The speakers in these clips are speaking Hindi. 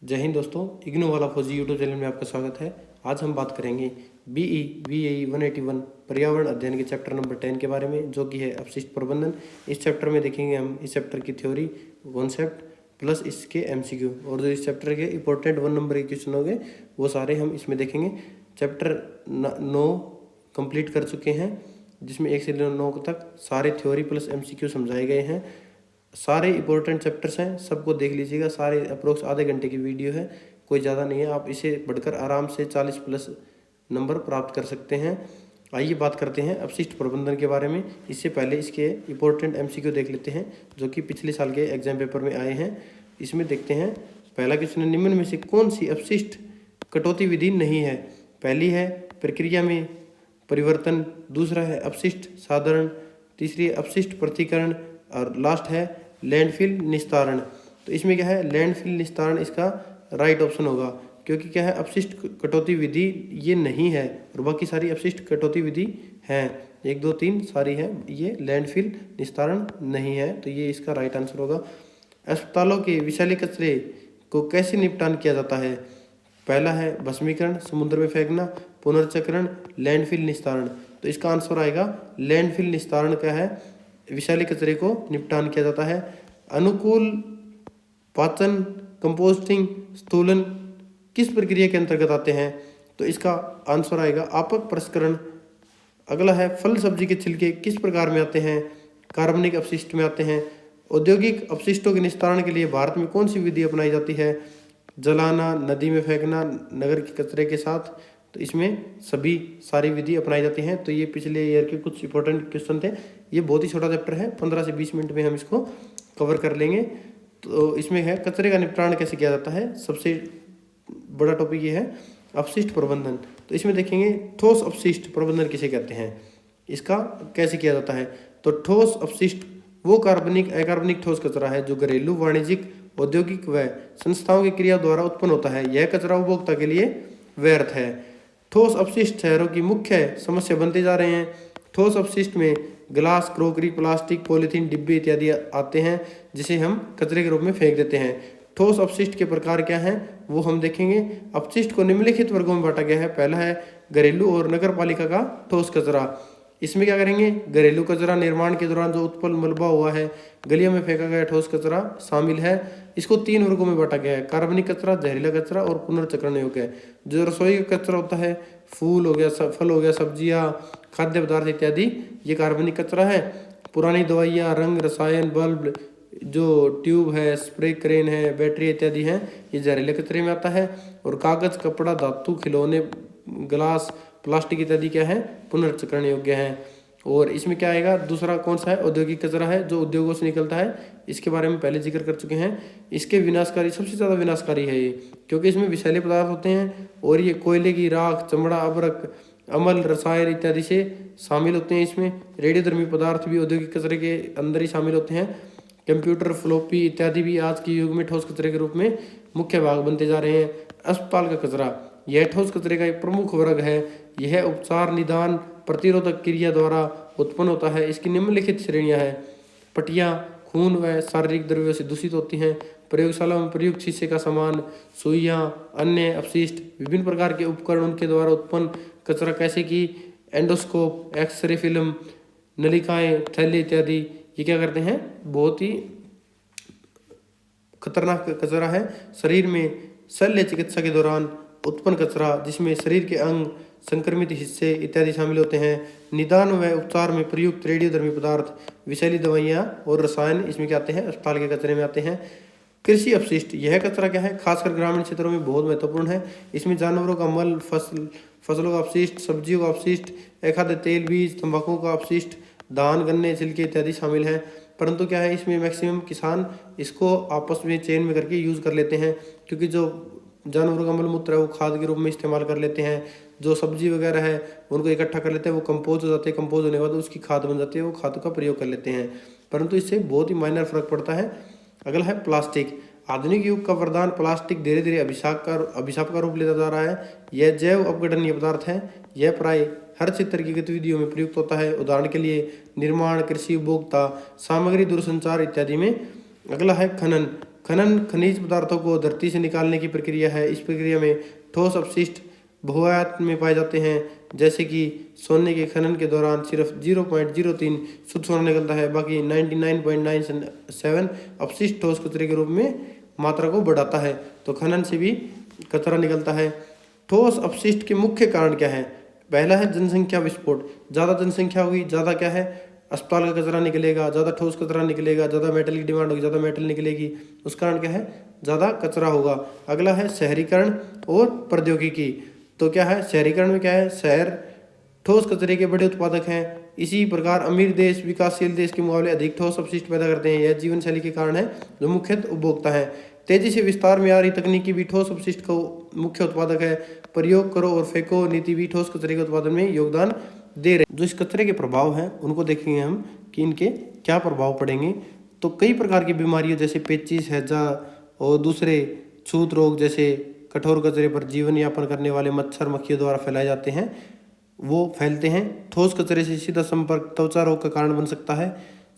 जय हिंद दोस्तों, इग्नू वाला फौजी यूट्यूब चैनल में आपका स्वागत है। आज हम बात करेंगे BE VAE 181 पर्यावरण अध्ययन के चैप्टर नंबर 10 के बारे में, जो कि है अपशिष्ट प्रबंधन। इस चैप्टर में देखेंगे हम इस चैप्टर की थ्योरी, कॉन्सेप्ट प्लस इसके MCQ, और जो इस चैप्टर के इंपॉर्टेंट 1 नंबर के क्वेश्चन होंगे वो सारे हम इसमें देखेंगे। चैप्टर 9 कंप्लीट कर चुके हैं, जिसमें 1 से 9 तक सारे थ्योरी प्लस MCQ समझाए गए हैं। सारे इंपॉर्टेंट चैप्टर्स हैं, सबको देख लीजिएगा। सारे अप्रोक्स आधे घंटे की वीडियो है, कोई ज़्यादा नहीं है। आप इसे पढ़कर आराम से 40 प्लस नंबर प्राप्त कर सकते हैं। आइए बात करते हैं अपशिष्ट प्रबंधन के बारे में। इससे पहले इसके इंपॉर्टेंट MCQ देख लेते हैं, जो कि पिछले साल के एग्जाम पेपर में आए हैं। इसमें देखते हैं पहला क्वेश्चन है, निम्न में से कौन सी अपशिष्ट कटौती विधि नहीं है? पहली है प्रक्रिया में परिवर्तन, दूसरा है अपशिष्ट साधारण, तीसरी है अपशिष्ट पृथक्करण, और लास्ट है लैंडफिल निस्तारण। तो इसमें क्या है, लैंडफिल निस्तारण इसका राइट ऑप्शन होगा, क्योंकि क्या है, अपशिष्ट कटौती विधि ये नहीं है और बाकी सारी अपशिष्ट कटौती विधि है। 1 2 3 सारी है, ये लैंडफिल निस्तारण नहीं है, तो ये इसका राइट आंसर होगा। अस्पतालों के विषैले कचरे को कैसे निपटान किया जाता है? पहला है भस्मीकरण, समुद्र में फेंकना, पुनर्चक्रण, लैंडफिल निस्तारण। तो इसका आंसर आएगा लैंडफिल निस्तारण। क्या है, विषैले कचरे को निपटान किया जाता है। अनुकूल पाचन, कंपोस्टिंग, स्थूलन किस प्रक्रिया के अंतर्गत आते हैं? तो इसका आंसर आएगा आपक प्रसंस्करण। अगला है फल सब्जी के छिलके किस प्रकार में आते हैं? कार्बनिक अपशिष्ट में आते हैं। औद्योगिक अपशिष्टों के निस्तारण के लिए भारत में कौन सी विधि अपनाई जाती है? जलाना, नदी में फेंकना, नगर के कचरे के साथ। तो इसमें सभी सारी विधि अपनाई जाती हैं। तो ये पिछले ईयर के कुछ इंपॉर्टेंट क्वेश्चन थे। ये बहुत ही छोटा चैप्टर है, 15 से 20 मिनट में हम इसको कवर कर लेंगे। तो इसमें है कचरे का निपटान कैसे किया जाता है। सबसे बड़ा टॉपिक ये है अपशिष्ट प्रबंधन। तो इसमें देखेंगे ठोस अपशिष्ट प्रबंधन किसे कहते हैं, इसका कैसे किया जाता है। तो ठोस अपशिष्ट वो कार्बनिक अकार्बनिक ठोस कचरा है जो घरेलू, वाणिज्यिक, औद्योगिक व संस्थाओं की क्रिया द्वारा उत्पन्न होता है। यह कचरा उपभोक्ता के लिए व्यर्थ है। ठोस अपशिष्ट शहरों की मुख्य समस्या बनते जा रहे हैं। ठोस अपशिष्ट में ग्लास, क्रोकरी, प्लास्टिक, पॉलीथीन, डिब्बे इत्यादि आते हैं, जिसे हम कचरे के रूप में फेंक देते हैं। ठोस अपशिष्ट के प्रकार क्या हैं वो हम देखेंगे। अपशिष्ट को निम्नलिखित वर्गों में बांटा गया है। पहला है घरेलू और नगर पालिका का ठोस कचरा। इसमें क्या करेंगे, घरेलू कचरा निर्माण के दौरान जो उत्पन्न मलबा हुआ है, गलियों में फेंका गया ठोस कचरा शामिल है। इसको 3 वर्गों में बांटा गया है, कार्बनिक कचरा, जहरीला कचरा और पुनर्चक्रण योग्य। जो रसोई का कचरा होता है, फूल हो गया, फल हो गया, सब्जियां, खाद्य पदार्थ इत्यादि, ये कार्बनिक कचरा है। पुरानी दवाइयाँ, रंग, रसायन, बल्ब, जो ट्यूब है, स्प्रे क्रेन है, बैटरी इत्यादि हैं, ये जहरीले कचरे में आता है। और कागज, कपड़ा, धातु, खिलौने, ग्लास, प्लास्टिक इत्यादि क्या है, पुनर्चक्रण योग्य है। और इसमें क्या आएगा, दूसरा कौन सा है, औद्योगिक कचरा है, जो उद्योगों से निकलता है। इसके बारे में पहले जिक्र कर चुके हैं। इसके विनाशकारी, सबसे ज़्यादा विनाशकारी है ये, क्योंकि इसमें विषैले पदार्थ होते हैं और ये कोयले की राख, चमड़ा, अभ्रक, अमल, रसायन इत्यादि से शामिल होते हैं। इसमें रेडियोधर्मी पदार्थ भी औद्योगिक कचरे के अंदर ही शामिल होते हैं। कंप्यूटर, फ्लॉपी इत्यादि भी आज के युग में ठोस कचरे के रूप में मुख्य भाग बनते जा रहे हैं। अस्पताल का कचरा, यह ठोस कचरे का एक प्रमुख वर्ग है। यह उपचार, निदान, प्रतिरोधक क्रिया द्वारा उत्पन्न होता है। इसकी निम्नलिखित श्रेणियां हैं। पट्टियाँ खून व शारीरिक द्रव्यों से दूषित होती हैं। प्रयोगशाला में प्रयुक्त शीशे का सामान, सुइयाँ, अन्य अपशिष्ट, विभिन्न प्रकार के उपकरण, उनके द्वारा उत्पन्न कचरा कैसे कि एंडोस्कोप, एक्सरे फिल्म, नलिकाएं, थैले इत्यादि, ये क्या करते हैं, बहुत ही खतरनाक कचरा है। शरीर में शल्य चिकित्सा के दौरान उत्पन्न कचरा, जिसमें शरीर के अंग, संक्रमित हिस्से इत्यादि शामिल होते हैं। निदान व उपचार में प्रयुक्त रेडियोधर्मी पदार्थ, विषैली दवाइयाँ और रसायन, इसमें क्या आते हैं, अस्पताल के कचरे में आते हैं। कृषि अपशिष्ट, यह कचरा क्या है, खासकर ग्रामीण क्षेत्रों में बहुत महत्वपूर्ण है। इसमें जानवरों का मल, फसलों का अपशिष्ट, सब्जियों का अपशिष्ट, अखाद्य तेल, बीज, तंबाकू का अपशिष्ट, धान, गन्ने, छिलके इत्यादि शामिल हैं। परंतु क्या है, इसमें मैक्सिमम किसान इसको आपस में चेन में करके यूज़ कर लेते हैं, क्योंकि जो जानवरों का मलमूत्र है वो खाद के रूप में इस्तेमाल कर लेते हैं। जो सब्जी वगैरह है उनको इकट्ठा कर लेते हैं, वो कंपोज हो जाते हैं। कंपोज होने के बाद उसकी खाद बन जाती है, वो खाद का प्रयोग कर लेते हैं, परंतु इससे बहुत ही माइनर फर्क पड़ता है। अगला है प्लास्टिक। आधुनिक युग का वरदान प्लास्टिक धीरे धीरे अभिशाप का रूप लेता जा रहा है। यह जैव अपघटनीय पदार्थ है। यह प्राय हर क्षेत्र की गतिविधियों में प्रयुक्त होता है, उदाहरण के लिए निर्माण, कृषि, उपभोक्ता सामग्री, दूरसंचार इत्यादि में। अगला है खनन। खनन खनिज पदार्थों को धरती से निकालने की प्रक्रिया है। इस प्रक्रिया में ठोस अपशिष्ट बहुआयात में पाए जाते हैं, जैसे कि सोने के खनन के दौरान सिर्फ 0.03 शुद्ध सोना निकलता है, बाकी 99.97 अपशिष्ट ठोस कचरे के रूप में मात्रा को बढ़ाता है। तो खनन से भी कचरा निकलता है। ठोस अपशिष्ट के मुख्य कारण क्या है? पहला है जनसंख्या विस्फोट। ज़्यादा जनसंख्या होगी, ज़्यादा क्या है, अस्पताल का कचरा निकलेगा, ज़्यादा ठोस कचरा निकलेगा, ज़्यादा मेटल की डिमांड होगी, ज़्यादा मेटल निकलेगी, उस कारण क्या है, ज़्यादा कचरा होगा। अगला है शहरीकरण और प्रौद्योगिकी। तो क्या है, शहरीकरण में क्या है, शहर ठोस कचरे के बड़े उत्पादक हैं। इसी प्रकार अमीर देश विकासशील देश के मुकाबले अधिक ठोस अपशिष्ट पैदा करते हैं। यह जीवन शैली के कारण है जो मुख्यतः उपभोक्ता है। तेजी से विस्तार में आ रही तकनीकी भी ठोस अपशिष्ट को मुख्य उत्पादक है। प्रयोग करो और फेंको नीति भी ठोस कचरे के उत्पादन में योगदान दे रहे। जो इस कचरे के प्रभाव हैं उनको देखेंगे हम कि इनके क्या प्रभाव पड़ेंगे। तो कई प्रकार की बीमारियों जैसे पेचिश, हैजा और दूसरे छूत रोग जैसे कठोर कचरे पर जीवन यापन करने वाले मच्छर मक्खियों द्वारा फैलाए जाते हैं, वो फैलते हैं। ठोस कचरे से सीधा संपर्क त्वचा रोग का कारण बन सकता है।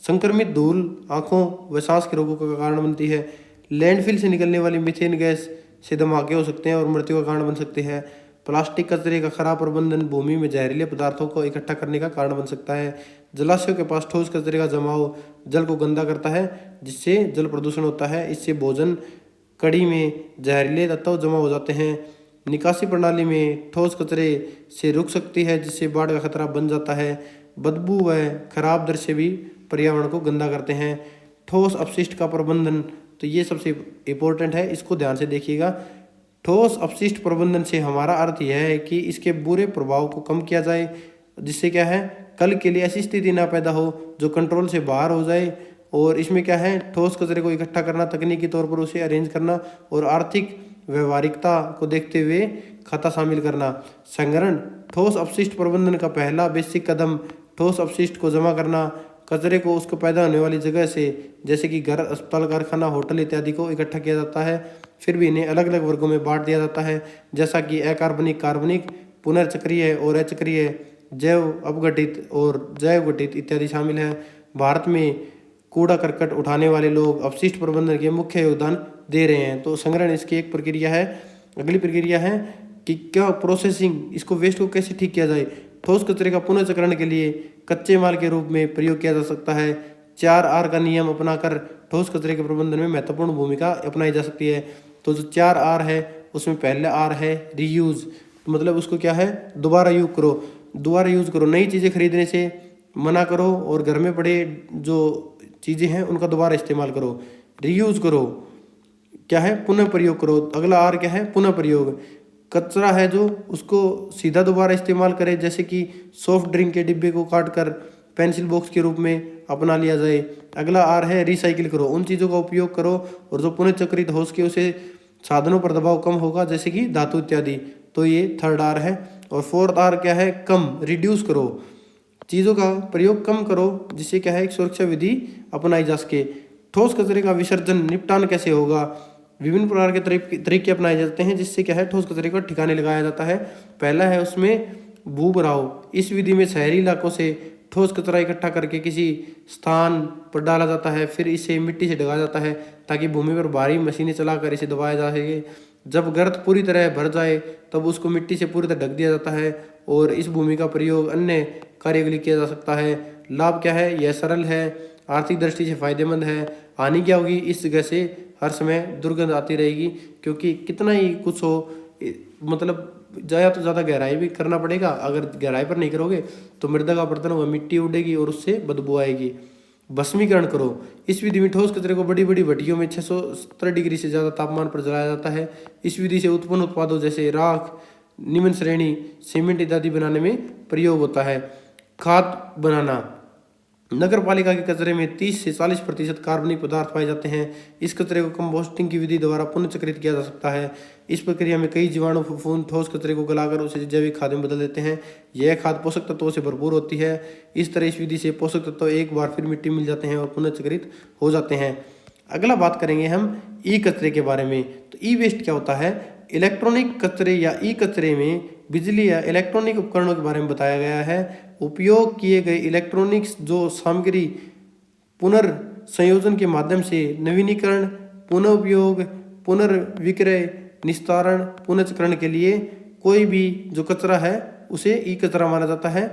संक्रमित धूल आँखों व सांस के रोगों का कारण बनती है। लैंडफिल से निकलने वाली मीथेन गैस से धमाके हो सकते हैं और मृत्यु का कारण बन सकते हैं। प्लास्टिक कचरे का खराब प्रबंधन भूमि में जहरीले पदार्थों को इकट्ठा करने का कारण बन सकता है। जलाशयों के पास ठोस कचरे का जमाव जल को गंदा करता है, जिससे जल प्रदूषण होता है। इससे भोजन कड़ी में जहरीले तत्व जमा हो जाते हैं। निकासी प्रणाली में ठोस कचरे से रुक सकती है, जिससे बाढ़ का खतरा बन जाता है। बदबू व खराब दृश्य भी पर्यावरण को गंदा करते हैं। ठोस अपशिष्ट का प्रबंधन, तो ये सबसे इम्पोर्टेंट है, इसको ध्यान से देखिएगा। ठोस अपशिष्ट प्रबंधन से हमारा अर्थ यह है कि इसके बुरे प्रभाव को कम किया जाए, जिससे क्या है, कल के लिए ऐसी स्थिति ना पैदा हो जो कंट्रोल से बाहर हो जाए। और इसमें क्या है, ठोस कचरे को इकट्ठा करना, तकनीकी तौर पर उसे अरेंज करना और आर्थिक व्यवहारिकता को देखते हुए खाता शामिल करना। संग्रहण ठोस अपशिष्ट प्रबंधन का पहला बेसिक कदम ठोस अपशिष्ट को जमा करना। कचरे को उसको पैदा होने वाली जगह से, जैसे कि घर, अस्पताल, कारखाना, होटल इत्यादि को इकट्ठा किया जाता है। फिर भी इन्हें अलग अलग वर्गों में बांट दिया जाता है, जैसा कि अकार्बनिक, कार्बनिक, पुनर्चक्रीय और अचक्रीय, जैव अपघटित और जैव घटित इत्यादि शामिल है। भारत में कूड़ा करकट उठाने वाले लोग अपशिष्ट प्रबंधन के मुख्य योगदान दे रहे हैं। तो संग्रहण इसकी एक प्रक्रिया है। अगली प्रक्रिया है कि क्या प्रोसेसिंग, इसको वेस्ट को कैसे ठीक किया जाए। ठोस कचरे का पुनर्चक्रण के लिए कच्चे माल के रूप में प्रयोग किया जा सकता है। 4R का नियम अपनाकर ठोस कचरे के प्रबंधन में महत्वपूर्ण भूमिका अपनाई जा सकती है। तो जो 4R है उसमें पहला R है रीयूज, मतलब उसको क्या है, दोबारा यूज करो। दोबारा यूज करो, नई चीज़ें खरीदने से मना करो और घर में पड़े जो चीज़ें हैं उनका दोबारा इस्तेमाल करो। रीयूज करो, क्या है, पुनः प्रयोग करो। अगला R क्या है, पुनः प्रयोग। कचरा है जो उसको सीधा दोबारा इस्तेमाल करें, जैसे कि सॉफ्ट ड्रिंक के डिब्बे को काट कर पेंसिल बॉक्स के रूप में अपना लिया जाए। अगला R है रिसाइकिल करो, उन चीज़ों का उपयोग करो और जो पुनर्चक्रित हो सके उसे साधनों पर दबाव कम होगा, जैसे कि धातु इत्यादि। तो ये थर्ड R है। और फोर्थ R क्या है, कम, रिड्यूस करो, चीज़ों का प्रयोग कम करो, जिससे क्या है, एक सुरक्षा विधि अपनाई जा सके। ठोस कचरे का विसर्जन, निपटान कैसे होगा। विभिन्न प्रकार के तरीके अपनाए जाते हैं, जिससे क्या है, ठोस कचरे को ठिकाने लगाया जाता है। पहला है उसमें भूभराव। इस विधि में शहरी इलाकों से ठोस कचरा इकट्ठा करके किसी स्थान पर डाला जाता है, फिर इसे मिट्टी से ढका जाता है ताकि भूमि पर भारी मशीनें चलाकर इसे दबाया जा सके। जब गर्त पूरी तरह भर जाए तब उसको मिट्टी से पूरी तरह ढक दिया जाता है और इस भूमि का प्रयोग अन्य कार्यों के लिए किया जा सकता है। लाभ क्या है, यह सरल है, आर्थिक दृष्टि से फायदेमंद है। हानि क्या होगी, इस जगह से हर समय दुर्गंध आती रहेगी, क्योंकि कितना ही कुछ हो, मतलब ज़्यादा तो ज़्यादा गहराई भी करना पड़ेगा। अगर गहराई पर नहीं करोगे तो मृदा का बर्तन होगा, मिट्टी उड़ेगी और उससे बदबू आएगी। भस्मीकरण करो। इस विधि में ठोस कचरे को बड़ी बड़ी भट्टियों में 670 डिग्री से ज़्यादा तापमान पर जलाया जाता है। इस विधि से उत्पन्न उत्पादों जैसे राख, निम्न श्रेणी, सीमेंट इत्यादि बनाने में प्रयोग होता है। खाद बनाना। नगर पालिका के कचरे में 30 से 40% कार्बनिक पदार्थ पाए जाते हैं। इस कचरे को कंपोस्टिंग की विधि द्वारा पुनर्चक्रित किया जा सकता है। इस प्रक्रिया में कई जीवाणु फफूंद ठोस कचरे को गलाकर उसे जैविक खाद में बदल देते हैं। यह खाद पोषक तत्वों से भरपूर होती है। इस तरह इस विधि से पोषक तत्व एक बार फिर मिट्टी मिल जाते हैं और पुनर्चक्रित हो जाते हैं। अगला बात करेंगे हम ई कचरे के बारे में। तो ई वेस्ट क्या होता है। इलेक्ट्रॉनिक कचरे या ई कचरे में बिजली या इलेक्ट्रॉनिक उपकरणों के बारे में बताया गया है। उपयोग किए गए इलेक्ट्रॉनिक्स जो सामग्री पुनर्संयोजन के माध्यम से नवीनीकरण पुनः उपयोग, पुनर्विक्रय, निस्तारण, पुनर्चक्रण के लिए कोई भी जो कचरा है उसे ई कचरा माना जाता है।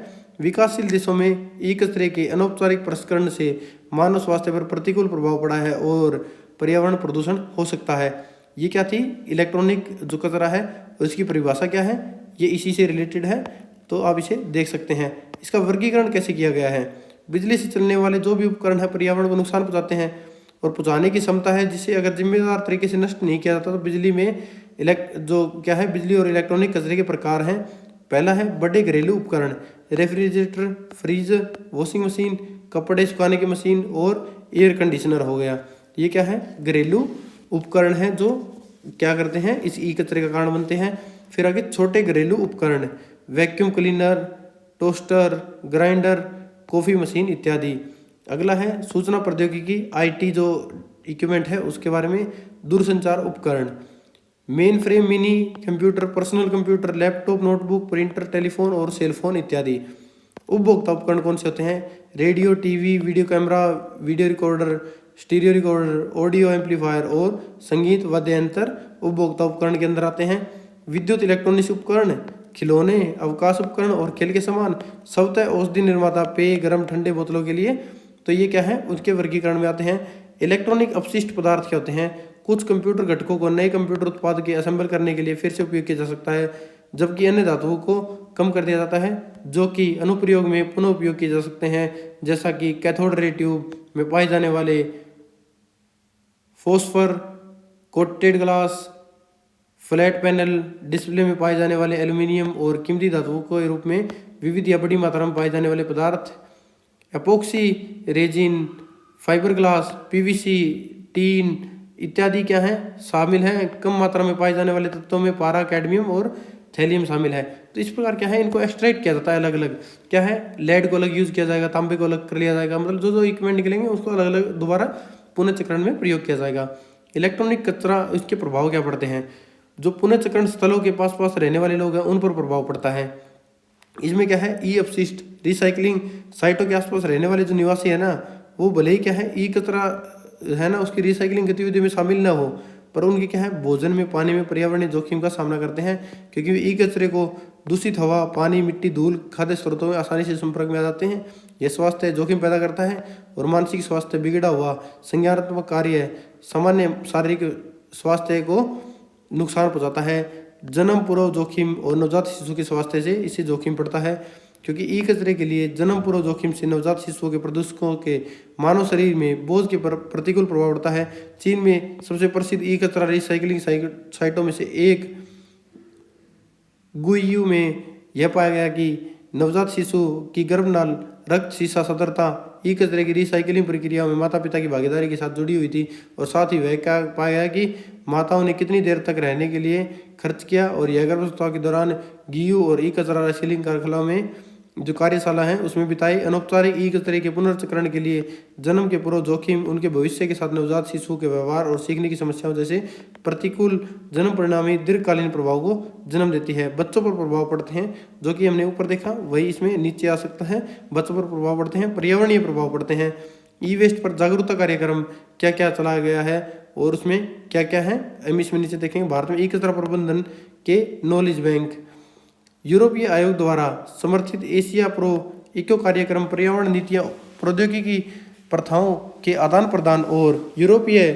विकासशील देशों में ई कचरे के अनौपचारिक प्रसंस्करण से मानव स्वास्थ्य पर प्रतिकूल प्रभाव पड़ा है और पर्यावरण प्रदूषण हो सकता है। ये क्या थी, इलेक्ट्रॉनिक जो कचरा है उसकी परिभाषा क्या है, ये इसी से रिलेटेड है, तो आप इसे देख सकते हैं। इसका वर्गीकरण कैसे किया गया है, बिजली से चलने वाले जो भी उपकरण है पर्यावरण को नुकसान पहुंचाते हैं और पहुंचाने की क्षमता है, जिसे अगर जिम्मेदार तरीके से नष्ट नहीं किया जाता तो बिजली में जो क्या है, बिजली और इलेक्ट्रॉनिक कचरे के प्रकार हैं। पहला है बड़े घरेलू उपकरण, रेफ्रिजरेटर, फ्रीजर, वॉशिंग मशीन, कपड़े सुखाने की मशीन और एयर कंडीशनर हो गया। ये क्या है, घरेलू उपकरण हैं जो क्या करते हैं, इस ई कचरे का कारण बनते हैं। फिर आगे छोटे घरेलू उपकरण, vacuum cleaner, toaster, grinder, coffee machine इत्यादि। अगला है सूचना प्रौद्योगिकी, आईटी जो इक्विपमेंट है उसके बारे में, दूरसंचार उपकरण, main frame, mini computer, personal computer, laptop, notebook, printer, telephone और सेलफोन इत्यादि। उपभोक्ता उपकरण कौन से होते हैं, radio, TV, video camera, video recorder, stereo recorder, audio amplifier और संगीत वाद्य यंत्र उपभोक्ता उपकरण के अंदर आते हैं। विद्युत इलेक्ट्रॉनिक्स उपकरण, खिलौने, अवकाश उपकरण और खेल के सामान, स्वतः औषधि निर्माता, पेय, गर्म ठंडे बोतलों के लिए, तो ये क्या है, उसके वर्गीकरण में आते हैं। इलेक्ट्रॉनिक अपशिष्ट पदार्थ क्या होते हैं, कुछ कंप्यूटर घटकों को नए कंप्यूटर उत्पाद के असेंबल करने के लिए फिर से उपयोग किया जा सकता है, जबकि अन्य धातुओं को कम कर दिया जाता है जो कि अनुप्रयोग में पुनः उपयोग किए जा सकते हैं, जैसा कि कैथोड रे ट्यूब में पाए जाने वाले phosphor coated glass, flat panel display में पाए जाने वाले एल्यूमिनियम और कीमती धातुओं के रूप में विविध या बड़ी मात्रा में पाए जाने वाले पदार्थ, epoxy resin, fibre glass, PVC, tin इत्यादि क्या है, शामिल हैं। कम मात्रा में पाए जाने वाले तत्वों में पारा, कैडमियम और थैलियम शामिल है। तो इस प्रकार क्या है, इनको एक्सट्रैक्ट किया जाता है अलग अलग, क्या है, लेड को अलग यूज किया जाएगा, तांबे को अलग कर लिया जाएगा, मतलब जो जो इक्विपमेंट निकलेंगे उसको अलग अलग दोबारा पुनर्चक्रण में प्रयोग किया जाएगा। इलेक्ट्रॉनिक कचरा, इसके प्रभाव क्या पड़ते हैं, जो पुनर्चक्रण स्थलों के पास पास रहने वाले लोग हैं उन पर प्रभाव पड़ता है। इसमें क्या है, ई अपशिष्ट, रिसाइकलिंग साइटों के आसपास रहने वाले जो निवासी है ना, वो भले ही क्या है, ई कचरा है ना उसकी रिसाइकलिंग गतिविधि में शामिल ना हो, पर उनके क्या है, भोजन में, पानी में पर्यावरणीय जोखिम का सामना करते हैं, क्योंकि वे ई कचरे को दूषित हवा, पानी, मिट्टी, धूल, खाद्य स्रोतों में आसानी से संपर्क में आ जाते हैं। यह स्वास्थ्य जोखिम पैदा करता है और मानसिक स्वास्थ्य बिगड़ा हुआ, संज्ञानात्मक कार्य, सामान्य शारीरिक स्वास्थ्य को नुकसान पहुंचाता है। जन्म पूर्व जोखिम और नवजात शिशु के स्वास्थ्य से इसे जोखिम पड़ता है, क्योंकि ई कचरे के लिए जन्म पूर्व जोखिम से नवजात शिशुओं के प्रदूषकों के मानव शरीर में बोझ के प्रतिकूल प्रभाव पड़ता है। चीन में सबसे प्रसिद्ध ई कचरा रिसाइकलिंग साइटों में से एक गुइयू में यह पाया गया कि नवजात शिशु की गर्भनाल, रक्त सीसा सदरता ई कचरे की रिसाइकलिंग प्रक्रिया में माता पिता की भागीदारी के साथ जुड़ी हुई थी, और साथ ही वह क्या पाया गया कि माताओं ने कितनी देर तक रहने के लिए खर्च किया, और यह गर्भावस्था के दौरान गीयू और ई कचरा रिसाइकलिंग कारखानों में जो कार्यशाला है उसमें बिताई। अनौपचारिक ई कचरे के पुनर्चक्रण के लिए जन्म के पूर्व जोखिम उनके भविष्य के साथ नवजात शिशु के व्यवहार और सीखने की समस्याओं जैसे प्रतिकूल जन्म परिणामी दीर्घकालीन प्रभाव को जन्म देती है। बच्चों पर प्रभाव पड़ते हैं, जो कि हमने ऊपर देखा वही इसमें नीचे आ सकता है। बच्चों पर प्रभाव पड़ते हैं, पर्यावरणीय प्रभाव पड़ते हैं। ई वेस्ट पर जागरूकता कार्यक्रम क्या क्या चलाया गया है और उसमें क्या क्या है, हम इसमें नीचे देखेंगे। भारत में ई कचरा प्रबंधन के नॉलेज बैंक, यूरोपीय आयोग द्वारा समर्थित एशिया प्रो इको कार्यक्रम, पर्यावरण नीतियाँ, प्रौद्योगिकी प्रथाओं के आदान प्रदान और यूरोपीय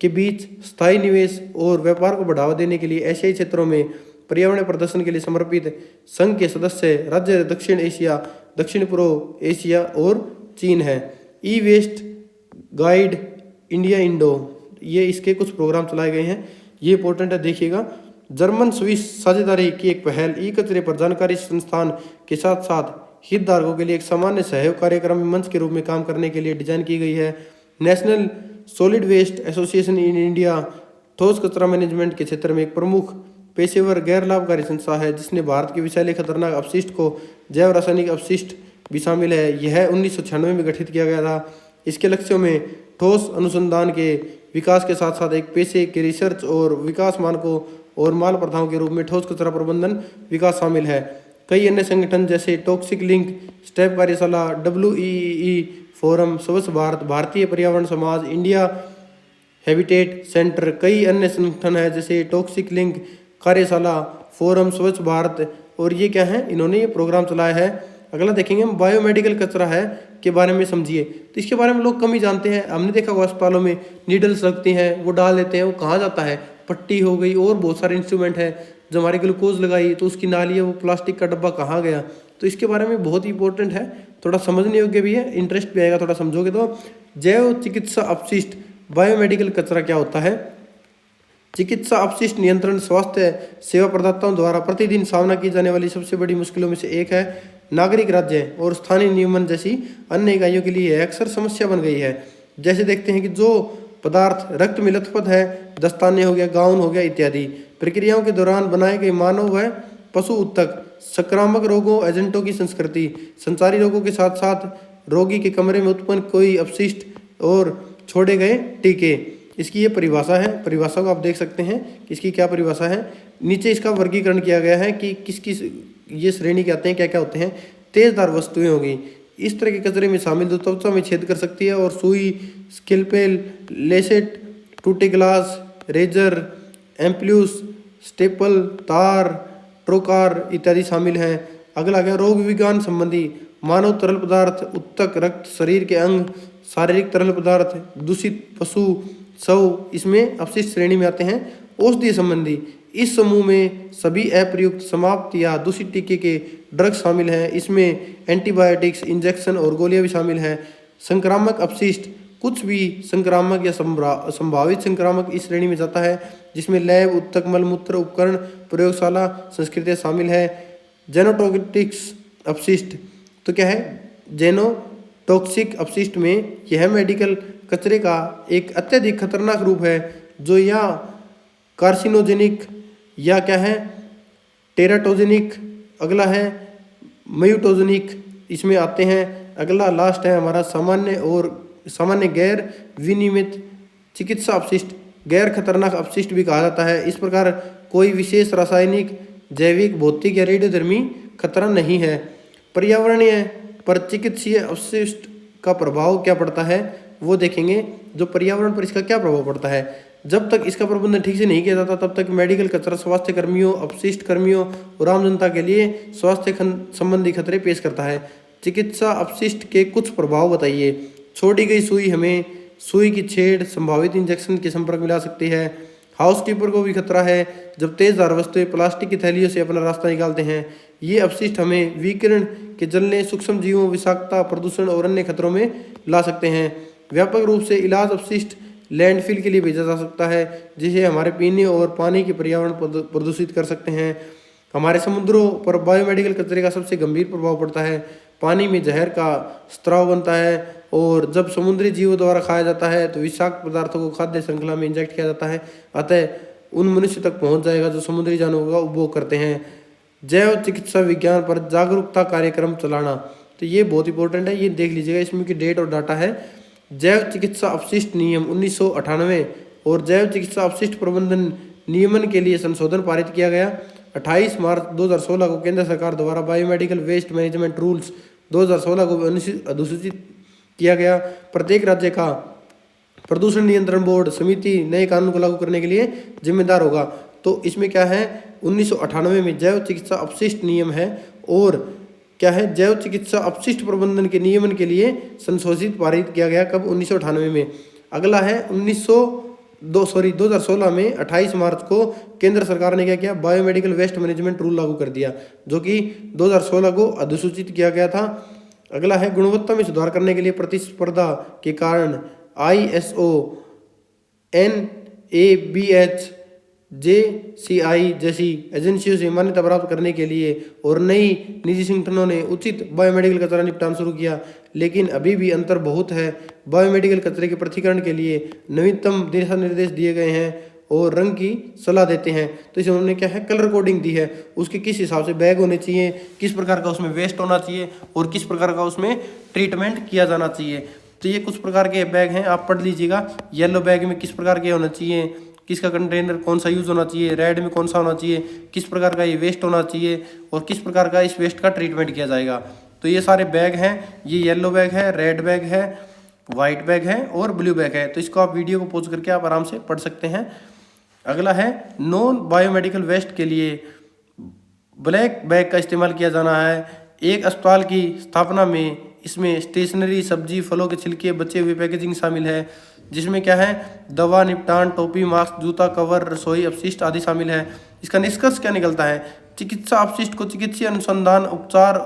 के बीच स्थायी निवेश और व्यापार को बढ़ावा देने के लिए एशियाई क्षेत्रों में पर्यावरण प्रदर्शन के लिए समर्पित संघ के सदस्य राज्य दक्षिण एशिया, दक्षिण पूर्व एशिया और चीन है। ई वेस्ट गाइड इंडिया इंडो, ये इसके कुछ प्रोग्राम चलाए गए हैं, ये इंपॉर्टेंट है, देखिएगा। जर्मन स्विस साझेदारी की एक पहल ई कचरे पर जानकारी संस्थान के साथ साथ हितधारकों के लिए एक सामान्य सहयोग कार्यक्रम मंच के रूप में काम करने के लिए डिजाइन की गई है। National solid waste association in India ठोस कचरा मैनेजमेंट के क्षेत्र में एक प्रमुख पेशेवर गैर लाभकारी संस्था है, जिसने भारत के विषैले खतरनाक अपशिष्ट को जैव रासायनिक अपशिष्ट भी शामिल है। यह 1996 में गठित किया गया था। इसके लक्ष्यों में ठोस अनुसंधान के विकास के साथ साथ एक पेशे के रिसर्च और विकास मानकों और माल प्रथाओं के रूप में ठोस कचरा प्रबंधन विकास शामिल है। कई अन्य संगठन जैसे टॉक्सिक लिंक, स्टेप कार्यशाला, WEEE फोरम, स्वच्छ भारत, भारतीय पर्यावरण समाज, इंडिया हैबिटेट सेंटर, कई अन्य संगठन है जैसे टॉक्सिक लिंक, कार्यशाला, फोरम, स्वच्छ भारत, और ये क्या है, इन्होंने ये प्रोग्राम चलाया है। अगला देखेंगे हम बायोमेडिकल कचरा है के बारे में समझिए। तो इसके बारे में लोग कम ही जानते हैं। हमने देखा अस्पतालों में नीडल्स लगती हैं, वो डाल देते हैं, वो कहाँ जाता है, पट्टी हो गई और बहुत सारे इंस्ट्रूमेंट है। जो हमारी ग्लूकोज लगाई तो उसकी नाली है, वो प्लास्टिक का डब्बा कहाँ गया। तो इसके बारे में बहुत ही इंपॉर्टेंट है, थोड़ा समझने योग्य भी है, इंटरेस्ट भी आएगा थोड़ा समझोगे तो। जैव चिकित्सा अपशिष्ट बायोमेडिकल कचरा क्या होता है। चिकित्सा अपशिष्ट नियंत्रण स्वास्थ्य सेवा प्रदाताओं द्वारा प्रतिदिन सामना की जाने वाली सबसे बड़ी मुश्किलों में से एक है। नागरिक, राज्य और स्थानीय नियमन जैसी अन्य इकाइयों के लिए अक्सर समस्या बन गई है। जैसे देखते हैं कि जो पदार्थ रक्त में लथपथ है, दस्ताने हो गया, गाउन हो गया इत्यादि, प्रक्रियाओं के दौरान बनाए गए मानव व पशु उत्तक, संक्रामक रोगों एजेंटों की संस्कृति, संचारी रोगों के साथ साथ रोगी के कमरे में उत्पन्न कोई अपशिष्ट और छोड़े गए टीके। इसकी ये परिभाषा है, परिभाषा को आप देख सकते हैं कि इसकी क्या परिभाषा है। नीचे इसका वर्गीकरण किया गया है कि किस किस ये श्रेणी के आते हैं, क्या क्या होते हैं। तेजधार वस्तुएं होगी, इस तरह के कचरे में शामिल जो त्वचा में छेद कर सकती है, और सुई, स्केलपेल, लेसेट, टूटे ग्लास, रेजर, एम्प्लूस, स्टेपल, तार, ट्रोकार इत्यादि शामिल हैं। अगला गया रोग विज्ञान संबंधी, मानव तरल पदार्थ, उत्तक, रक्त, शरीर के अंग, शारीरिक तरल पदार्थ, दूषित पशु शव इसमें अपशिष्ट श्रेणी में आते हैं। औषधीय संबंधी, इस समूह में सभी अप्रयुक्त, समाप्त या दूषित टीके के ड्रग्स शामिल हैं। इसमें एंटीबायोटिक्स, इंजेक्शन और गोलियां भी शामिल हैं। संक्रामक अपशिष्ट, कुछ भी संक्रामक या संभावित संक्रामक इस श्रेणी में जाता है, जिसमें लैब, उत्तक, मलमूत्र उपकरण, प्रयोगशाला संस्कृतियाँ शामिल है। जेनोटॉक्सिक्स अपशिष्ट, तो क्या है, जेनोटॉक्सिक अपशिष्ट में यह मेडिकल कचरे का एक अत्यधिक खतरनाक रूप है, जो या कार्सिनोजेनिक या क्या है, टेराटोजेनिक, अगला है म्यूटोजेनिक, इसमें आते हैं। अगला लास्ट है हमारा सामान्य गैर विनियमित चिकित्सा अपशिष्ट, गैर खतरनाक अपशिष्ट भी कहा जाता है। इस प्रकार कोई विशेष रासायनिक, जैविक, भौतिक या रेडियोधर्मी खतरा नहीं है। पर्यावरणीय पर चिकित्सीय अपशिष्ट का प्रभाव क्या पड़ता है वो देखेंगे। जो पर्यावरण पर इसका क्या प्रभाव पड़ता है, जब तक इसका प्रबंधन ठीक से नहीं किया जाता तब तक मेडिकल कचरा स्वास्थ्य कर्मियों, अपशिष्ट कर्मियों और आम जनता के लिए स्वास्थ्य संबंधी खतरे पेश करता है। चिकित्सा अपशिष्ट के कुछ प्रभाव बताइए। छोड़ी गई सुई, हमें सुई की छेड़ संभावित इंजेक्शन के संपर्क में ला सकती है। हाउसकीपर को भी खतरा है जब तेजधार वस्तुएं प्लास्टिक की थैलियों से अपना रास्ता निकालते हैं। ये अपशिष्ट हमें विकिरण के जलने, सूक्ष्म जीवों, विषाक्तता, प्रदूषण और अन्य खतरों में ला सकते हैं। व्यापक रूप से इलाज अपशिष्ट लैंडफिल के लिए भेजा जा सकता है, जिसे हमारे पीने और पानी के पर्यावरण प्रदूषित कर सकते हैं। हमारे समुद्रों पर बायोमेडिकल कचरे का सबसे गंभीर प्रभाव पड़ता है। पानी में जहर का स्त्राव बनता है और जब समुद्री जीवों द्वारा खाया जाता है तो विषाक्त पदार्थों को खाद्य श्रृंखला में इंजेक्ट किया जाता है, अतः उन मनुष्य तक पहुंच जाएगा जो समुद्री जानवरों का उपभोग करते हैं। जैव चिकित्सा विज्ञान पर जागरूकता कार्यक्रम चलाना, तो ये बहुत इंपॉर्टेंट है, ये देख लीजिएगा, इसमें की डेट और डाटा है। जैव चिकित्सा अपशिष्ट नियम 1998 और जैव चिकित्सा अपशिष्ट प्रबंधन नियमन के लिए संशोधन पारित किया गया। 28 मार्च 2016 को केंद्र सरकार द्वारा बायोमेडिकल वेस्ट मैनेजमेंट रूल्स 2016 को अधिसूचित किया गया। प्रत्येक राज्य का प्रदूषण नियंत्रण बोर्ड समिति नए कानून को लागू करने के लिए जिम्मेदार होगा। तो इसमें क्या है, 1998 में जैव चिकित्सा अपशिष्ट नियम है और क्या है, जैव चिकित्सा अपशिष्ट प्रबंधन के नियमन के लिए संशोधित पारित किया गया। कब, 1998 में। अगला है 2016 में 28 मार्च को केंद्र सरकार ने क्या किया, बायोमेडिकल वेस्ट मैनेजमेंट रूल लागू कर दिया, जो कि 2016 को अधिसूचित किया गया था। अगला है गुणवत्ता में सुधार करने के लिए प्रतिस्पर्धा के कारण ISO, NABH, JCI जैसी एजेंसियों से मान्यता प्राप्त करने के लिए और नई निजी संगठनों ने उचित बायोमेडिकल कचरा निपटान शुरू किया, लेकिन अभी भी अंतर बहुत है। बायोमेडिकल कचरे के पृथक्करण के लिए नवीनतम दिशा निर्देश दिए गए हैं और रंग की सलाह देते हैं। तो इसे उन्होंने क्या है, कलर कोडिंग दी है, उसके किस हिसाब से बैग होने चाहिए, किस प्रकार का उसमें वेस्ट होना चाहिए और किस प्रकार का उसमें ट्रीटमेंट किया जाना चाहिए। तो ये कुछ प्रकार के बैग हैं, आप पढ़ लीजिएगा। येलो बैग में किस प्रकार के होना चाहिए, किसका कंटेनर कौन सा यूज़ होना चाहिए, रेड में कौन सा होना चाहिए, किस प्रकार का ये वेस्ट होना चाहिए और किस प्रकार का इस वेस्ट का ट्रीटमेंट किया जाएगा। तो ये सारे बैग हैं, ये येलो बैग है, रेड बैग है, व्हाइट बैग है और ब्लू बैग है। तो इसको आप वीडियो को पॉज करके आप आराम से पढ़ सकते हैं। अगला है नॉन बायोमेडिकल वेस्ट के लिए ब्लैक बैग का इस्तेमाल किया जाना है। एक अस्पताल की स्थापना में इसमें स्टेशनरी, सब्जी, फलों के छिलके, बचे हुए पैकेजिंग शामिल है, जिसमें क्या है दवा, निपटान, टोपी, मास्क, जूता, कवर, रसोई अपशिष्ट आदि शामिल है। इसका निष्कर्ष क्या निकलता है? चिकित्सा अपशिष्ट को चिकित्सीय अनुसंधान, उपचार,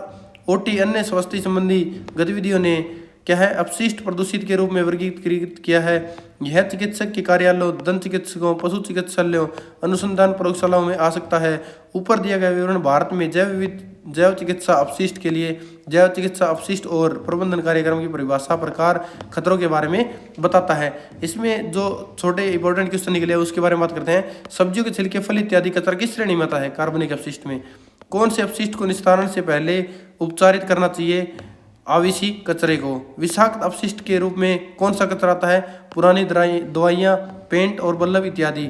ओटी, अन्य स्वास्थ्य संबंधी गतिविधियों ने क्या है अपशिष्ट प्रदूषित के रूप में वर्गीकृत किया है। यह चिकित्सक के कार्यालयों, दंत चिकित्सकों, पशु चिकित्सालयों, अनुसंधान प्रयोगशालाओं में आ सकता है। ऊपर दिया गया विवरण भारत में जैव चिकित्सा अपशिष्ट के लिए जैव चिकित्सा अपशिष्ट और प्रबंधन कार्यक्रम की परिभाषा, प्रकार, खतरों के बारे में बताता है। इसमें जो छोटे इंपॉर्टेंट क्वेश्चन निकले उसके बारे में बात करते हैं। सब्जियों के छिलके, फल इत्यादि कचरा किस श्रेणी में आता है? कार्बनिक अपशिष्ट में। कौन से अपशिष्ट को निस्तारण से पहले उपचारित करना चाहिए? आवेशी कचरे को। विषाक्त अपशिष्ट के रूप में कौन सा कचरा आता है? पुरानी दवाइयाँ, पेंट और बल्लभ इत्यादि।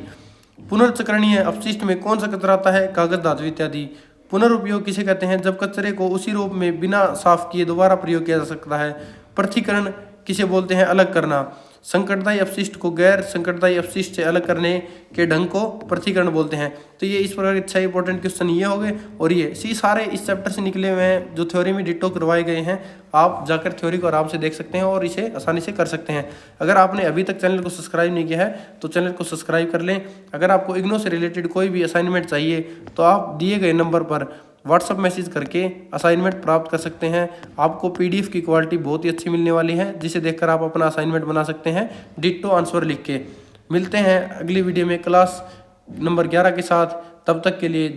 पुनर्चक्रणीय अपशिष्ट में कौन सा कचरा आता है? कागज, धातु इत्यादि। पुनरुपयोग किसे कहते हैं? जब कचरे को उसी रूप में बिना साफ किए दोबारा प्रयोग किया जा सकता है। पृथक्करण किसे बोलते हैं? अलग करना। संकटदायी अपशिष्ट को गैर संकटदायी अपशिष्ट से अलग करने के ढंग को पृथक्करण बोलते हैं। तो ये इस प्रकार के 6 इंपॉर्टेंट क्वेश्चन ये हो गए। और ये सारे इस चैप्टर से निकले हुए हैं जो थ्योरी में डिटो करवाए गए हैं। आप जाकर थ्योरी को आराम से देख सकते हैं और इसे आसानी से कर सकते हैं। अगर आपने अभी तक चैनल को सब्सक्राइब नहीं किया है तो चैनल को सब्सक्राइब कर लें। अगर आपको इग्नो से रिलेटेड कोई भी असाइनमेंट चाहिए तो आप दिए गए नंबर पर व्हाट्सअप मैसेज करके असाइनमेंट प्राप्त कर सकते हैं। आपको पीडीएफ की क्वालिटी बहुत ही अच्छी मिलने वाली है, जिसे देखकर आप अपना असाइनमेंट बना सकते हैं डिट्टो आंसर लिख के। मिलते हैं अगली वीडियो में क्लास नंबर 11 के साथ। तब तक के लिए